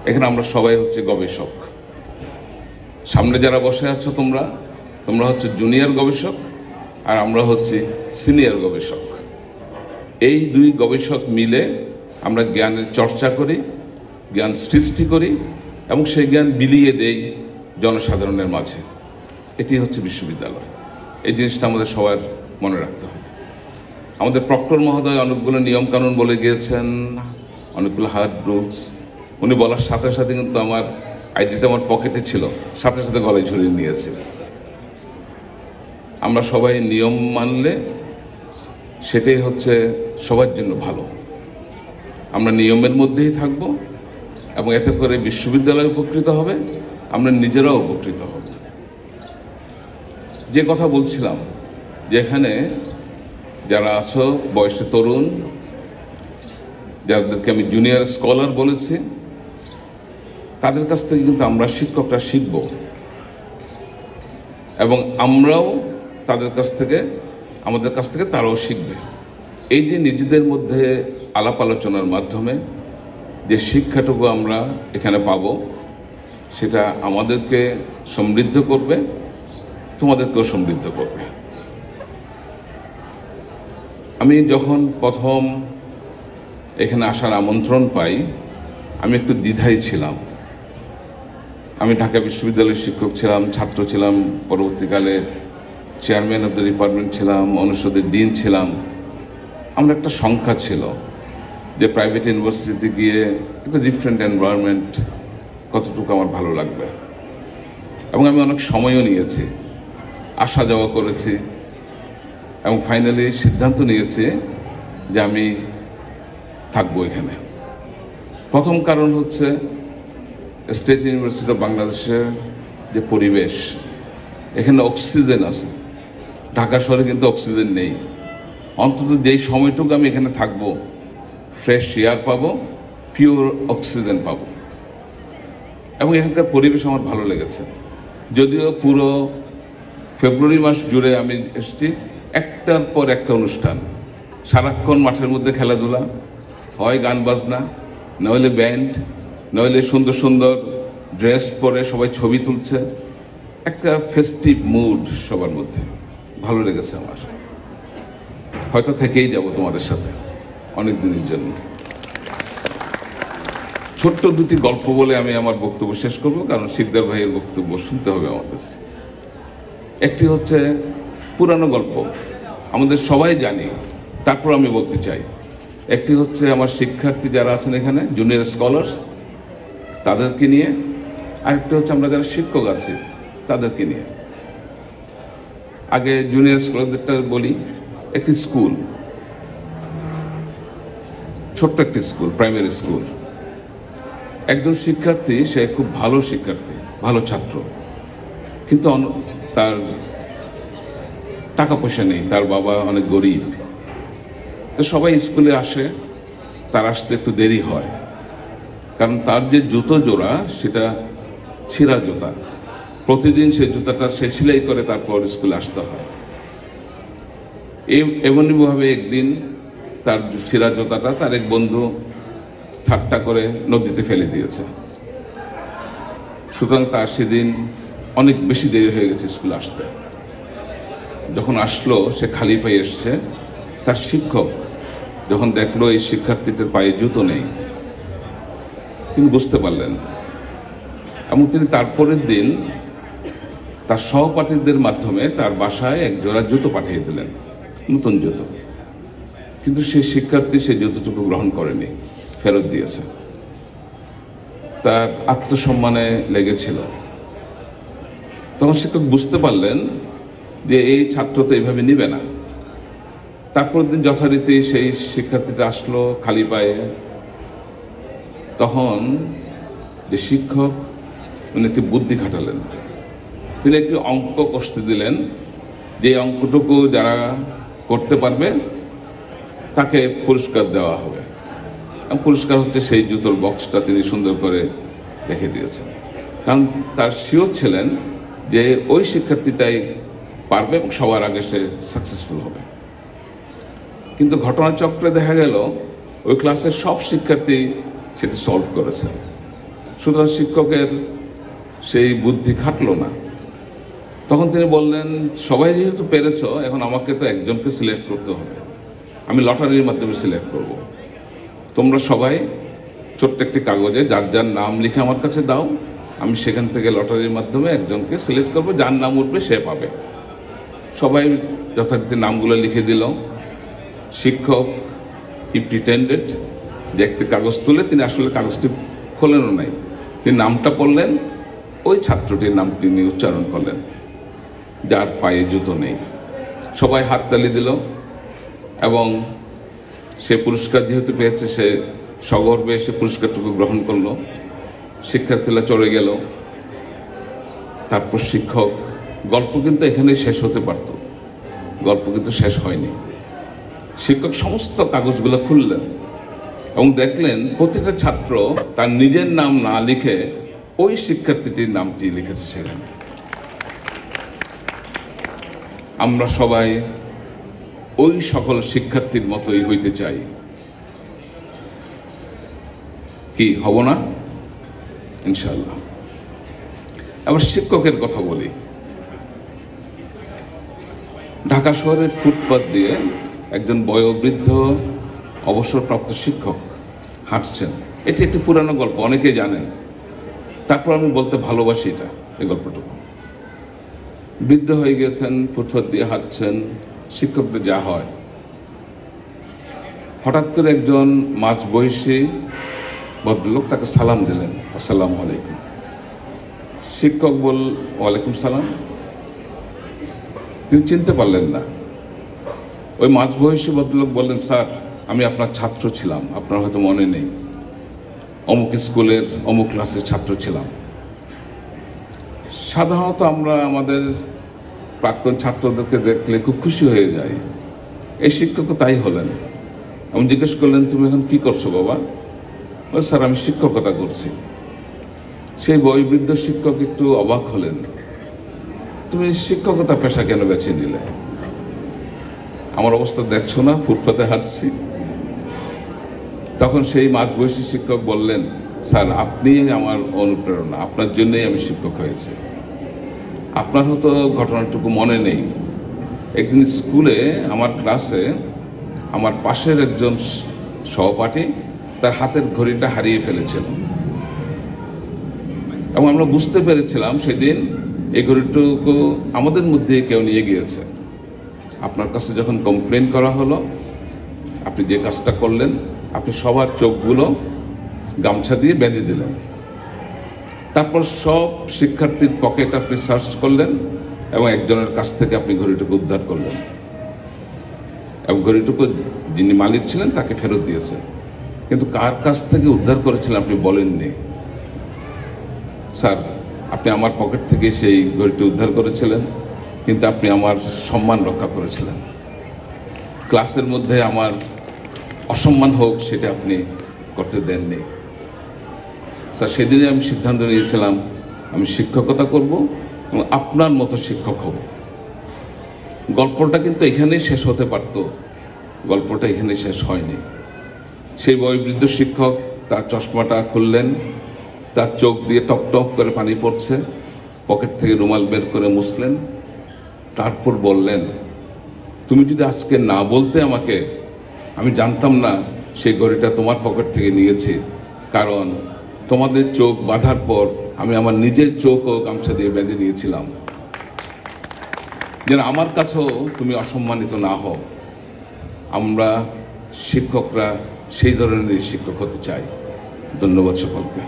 এখানে আমরা সবাই হচ্ছে গবেষক। সামনে যারা বসে আছো তোমরা হচ্ছে জুনিয়র গবেষক, আর আমরা হচ্ছে সিনিয়র গবেষক। এই দুই গবেষক মিলে আমরা জ্ঞানের চর্চা করি, জ্ঞান সৃষ্টি করি এবং সেই জ্ঞান বিলিয়ে দেই জনসাধারণের মাঝে। এটি হচ্ছে বিশ্ববিদ্যালয়। এই জিনিসটা আমাদের সবার মনে রাখতে হবে। আমাদের প্রক্টর মহোদয় অনেকগুলো নিয়ম কানুন বলে গিয়েছেন, অনেকগুলো হার্ড রুলস। উনি বলার সাথে সাথে কিন্তু আমার আইডিটা আমার পকেটে ছিল, সাথে সাথে গলায় ঝুলিয়ে নিয়েছে। আমরা সবাই নিয়ম মানলে সেটাই হচ্ছে সবার জন্য ভালো। আমরা নিয়মের মধ্যেই থাকব এবং এতে করে বিশ্ববিদ্যালয় উপকৃত হবে, আমরা নিজেরাও উপকৃত হব। যে কথা বলছিলাম, যেখানে যারা আছো বয়সে তরুণ, যাদেরকে আমি জুনিয়র স্কলার বলেছি, তাদের কাছ থেকে কিন্তু আমরা শিক্ষকরা শিখব এবং আমরাও আমাদের কাছ থেকে তারাও শিখবে। এই যে নিজেদের মধ্যে আলাপ আলোচনার মাধ্যমে যে শিক্ষাটুকু আমরা এখানে পাব, সেটা আমাদেরকে সমৃদ্ধ করবে, তোমাদেরকেও সমৃদ্ধ করবে। আমি যখন প্রথম এখানে আসার আমন্ত্রণ পাই, আমি একটু দ্বিধায় ছিলাম। আমি ঢাকা বিশ্ববিদ্যালয়ের শিক্ষক ছিলাম, ছাত্র ছিলাম, পরবর্তীকালে চেয়ারম্যান অব দ্য ডিপার্টমেন্ট ছিলাম, অনুষদের ডিন ছিলাম। আমরা একটা সংখ্যা ছিল যে প্রাইভেট ইউনিভার্সিটিতে গিয়ে একটা ডিফারেন্ট এনভায়রনমেন্ট কতটুকু আমার ভালো লাগবে। এবং আমি অনেক সময়ও নিয়েছি, আসা যাওয়া করেছি এবং ফাইনালি সিদ্ধান্ত নিয়েছি যে আমি থাকবো এখানে। প্রথম কারণ হচ্ছে স্টেট ইউনিভার্সিটি অফ বাংলাদেশের যে পরিবেশ, এখানে অক্সিজেন আছে। ঢাকা শহরে কিন্তু অক্সিজেন নেই। অন্তত যেই সময়টুকু আমি এখানে থাকবো, ফ্রেশ এয়ার পাবো, পিওর অক্সিজেন পাবো এবং এখানকার পরিবেশ আমার ভালো লেগেছে। যদিও পুরো ফেব্রুয়ারি মাস জুড়ে আমি এসেছি একটার পর একটা অনুষ্ঠান, সারাক্ষণ মাঠের মধ্যে খেলাধুলা, হয় গান বাজনা, নইলে ব্যান্ড, নইলে সুন্দর সুন্দর ড্রেস পরে সবাই ছবি তুলছে, একটা ফেস্টিভ মুড সবার মধ্যে। ভালো লেগেছে আমার। হয়তো থেকেই যাব তোমাদের সাথে অনেক দিনের জন্য। ছোট্ট দুটি গল্প বলে আমি আমার বক্তব্য শেষ করব, কারণ শিকদার ভাইয়ের বক্তব্য শুনতে হবে আমাদের। একটি হচ্ছে পুরানো গল্প, আমাদের সবাই জানি, তারপর আমি বলতে চাই। একটি হচ্ছে আমার শিক্ষার্থী যারা আছেন এখানে, জুনিয়র স্কলার্স, তাদেরকে নিয়ে। আরেকটি হচ্ছে আমরা যারা শিক্ষক আছি তাদেরকে নিয়ে। আগে জুনিয়র স্কলারদেরটা বলি। একটি স্কুল, ছোট্ট একটি স্কুল, প্রাইমারি স্কুল। একজন শিক্ষার্থী, সে খুব ভালো শিক্ষার্থী, ভালো ছাত্র, কিন্তু তার টাকা পয়সা নেই, তার বাবা অনেক গরিব। তো সবাই স্কুলে আসে, তার আসতে একটু দেরি হয়, কারণ তার যে জুতো জোড়া সেটা ছিঁড়া জুতা। প্রতিদিন সেই জুতাটা সে সেলাই করে তারপর স্কুলে আসতে হয়। এমনইভাবে একদিন তার ছিঁড়া জুতাটা তার এক বন্ধু ঠাট্টা করে নদীতে ফেলে দিয়েছে। সুতরাং তার সেদিন অনেক বেশি দেরি হয়ে গেছে স্কুলে আসতে। যখন আসলো, সে খালি পায়ে এসছে। তার শিক্ষক যখন দেখলো এই শিক্ষার্থীটার পায়ে জুতো নেই, তিনি বুঝতে পারলেন এবং তিনি তারপরের দিন তার সহপাঠীদের মাধ্যমে তার বাসায় এক জোড়া জুতো পাঠিয়ে দিলেন, নতুন জুতো। কিন্তু সেই শিক্ষার্থী সেই জুতোটুকু গ্রহণ করেনি, ফেরত দিয়েছে। তার আত্মসম্মানে লেগেছিল। তখন শিক্ষক বুঝতে পারলেন যে এই ছাত্র তো এইভাবে নিবে না। তারপর দিন যথারীতি সেই শিক্ষার্থীটা আসলো খালি পায়ে। তখন যে শিক্ষক, উনি একটি বুদ্ধি খাটালেন। তিনি একটি অঙ্ক কষতে দিলেন, যে অঙ্কটুকু যারা করতে পারবে তাকে পুরস্কার দেওয়া হবে। পুরস্কার হচ্ছে সেই জুতোর বক্সটা তিনি সুন্দর করে রেখে দিয়েছেন, কারণ তার শিওর ছিলেন যে ওই শিক্ষার্থীটাই পারবে এবং সবার আগে সে সাকসেসফুল হবে। কিন্তু ঘটনাচক্রে দেখা গেল ওই ক্লাসের সব শিক্ষার্থী সেটা সলভ করেছে। সুতরাং শিক্ষকের সেই বুদ্ধি খাটলো না। তখন তিনি বললেন, সবাই যেহেতু পেরেছ, এখন আমাকে তো একজনকে সিলেক্ট করতে হবে, আমি লটারির মাধ্যমে সিলেক্ট করব। তোমরা সবাই ছোট্ট একটি কাগজে যার যার নাম লিখে আমার কাছে দাও, আমি সেখান থেকে লটারির মাধ্যমে একজনকে সিলেক্ট করবো, যার নাম উঠবে সে পাবে। সবাই যথারীতি নামগুলো লিখে দিল। শিক্ষক হি প্রিটেন্ডেড যে একটি কাগজ তুলে, তিনি আসলে কাগজটি খোলেনও নাই, তিনি নামটা পড়লেন, ওই ছাত্রটির নাম তিনি উচ্চারণ করলেন যার পায়ে জুতো নেই। সবাই হাততালি দিল এবং সে পুরস্কার যেহেতু পেয়েছে সে সগর্বে সে পুরস্কারটুকু গ্রহণ করলো। শিক্ষার্থীরা চলে গেল। তারপর শিক্ষক, গল্প কিন্তু এখানেই শেষ হতে পারত, গল্প কিন্তু শেষ হয়নি। শিক্ষক সমস্ত কাগজগুলো খুললেন এবং দেখলেন প্রতিটা ছাত্র তার নিজের নাম না লিখে ওই শিক্ষার্থীটির নামটি লিখেছে সেখানে। আমরা সবাই ওই সকল শিক্ষার্থীর মতোই হইতে চাই, কি হব না? ইনশাআল্লাহ। আবার শিক্ষকের কথা বলি। ঢাকা শহরের ফুটপাত দিয়ে একজন বয়োবৃদ্ধ অবসরপ্রাপ্ত শিক্ষক হাঁটছেন। এটি একটি পুরানো গল্প, অনেকেই জানেন, তারপর আমি বলতে ভালোবাসি এটা, এই গল্পটুকু। বৃদ্ধ হয়ে গেছেন, ফুটপাত দিয়ে হাঁটছেন, শিক্ষকদের যা হয়। হঠাৎ করে একজন মাঝবয়সী ভদ্রলোক তাকে সালাম দিলেন, আসসালামু আলাইকুম। শিক্ষক ওয়ালাইকুম সালাম। তিনি চিনতে পারলেন না। ওই মাঝবয়সী ভদ্রলোক বললেন, স্যার আমি আপনার ছাত্র ছিলাম, আপনার হয়তো মনে নেই, অমুক স্কুলের অমুক ক্লাসের ছাত্র ছিলাম। সাধারণত আমরা আমাদের প্রাক্তন ছাত্রদেরকে দেখলে খুব খুশি হয়ে যাই। এই শিক্ষকও তাই হলেন। আমি জিজ্ঞেস করলেন, তুমি এখন কি করছো বাবা? বলে, স্যার আমি শিক্ষকতা করছি। সেই বয়োবৃদ্ধ শিক্ষক একটু অবাক হলেন, তুমি শিক্ষকতা পেশা কেন বেছে নিলে? আমার অবস্থা দেখছো না, ফুটপাতে হাঁটছি। তখন সেই মাঝবয়সী শিক্ষক বললেন, স্যার আপনি আমার অনুপ্রেরণা, আপনার জন্যই আমি শিক্ষক হয়েছি। আপনার হয়তো ঘটনাটুকু মনে নেই, একদিন স্কুলে আমার ক্লাসে আমার পাশের একজন সহপাঠী তার হাতের ঘড়িটা হারিয়ে ফেলেছিল এবং আমরা বুঝতে পেরেছিলাম সেদিন এই ঘড়িটুকু আমাদের মধ্যে কেউ নিয়ে গিয়েছে। আপনার কাছে যখন কমপ্লেন করা হলো, আপনি যে কাজটা করলেন, আপনি সবার চোখগুলো গামছা দিয়ে বেঁধে দিলেন। তারপর সব শিক্ষার্থীর পকেট আপনি সার্চ করলেন এবং একজনের কাছ থেকে আপনি ঘড়িটুকু উদ্ধার করলেন এবং ঘড়িটুকু যিনি মালিক ছিলেন তাকে ফেরত দিয়েছেন। কিন্তু কার কাছ থেকে উদ্ধার করেছিলেন আপনি বলেননি। স্যার আপনি আমার পকেট থেকে সেই ঘড়িটি উদ্ধার করেছিলেন, কিন্তু আপনি আমার সম্মান রক্ষা করেছিলেন। ক্লাসের মধ্যে আমার অসম্মান হোক সেটা আপনি করতে দেননি। স্যার সেদিনে আমি সিদ্ধান্ত নিয়েছিলাম আমি শিক্ষকতা করব এবং আপনার মতো শিক্ষক হব। গল্পটা কিন্তু এখানেই শেষ হতে পারত, গল্পটা এখানে শেষ হয়নি। সেই বয়োবৃদ্ধ শিক্ষক তার চশমাটা খুললেন, তার চোখ দিয়ে টপ টপ করে পানি পড়ছে, পকেট থেকে রুমাল বের করে মুছলেন, তারপর বললেন, তুমি যদি আজকে না বলতে আমাকে, আমি জানতাম না সেই ঘড়িটা তোমার পকেট থেকে নিয়েছি, কারণ তোমাদের চোখ বাঁধার পর আমি আমার নিজের চোখও গামছা দিয়ে বেঁধে নিয়েছিলাম, যেন আমার কাছেও তুমি অসম্মানিত না হও। আমরা শিক্ষকরা সেই ধরনের শিক্ষক হতে চাই। ধন্যবাদ সকলকে।